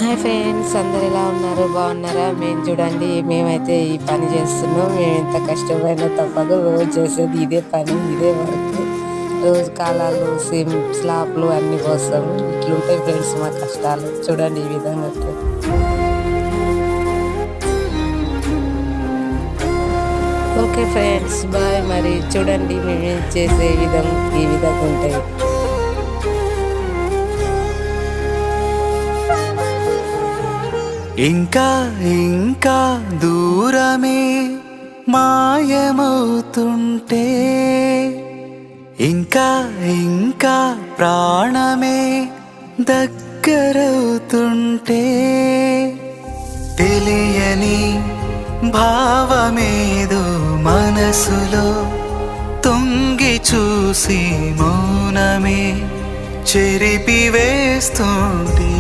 Hi friends, అందరు ఎలా ఉన్నారు? బాగున్నారా? మేము చూడండి, మేమైతే ఈ పని చేస్తున్నాం. మేము ఎంత కష్టమైనా తప్పదు. రోజు చేసేది ఇదే పని, ఇదే వర్క్. రోజు కాలాలు స్లాబ్లు అన్ని పోస్తాము. ఇట్లుంటాయి ఫ్రెండ్స్ మా కష్టాలు. చూడండి ఈ విధంగా ఉంటాయి. Okay friends, bye. మరి చూడండి మేము చేసే విధం ఈ విధంగా ఉంటాయి. ఇంకా ఇంకా దూరమే మాయమవుతుంటే, ఇంకా ఇంకా ప్రాణమే దగ్గరవుతుంటే, తెలియని భావమేదో మనసులో తొంగి చూసి మౌనమే చెరిపి వేస్తుంటే,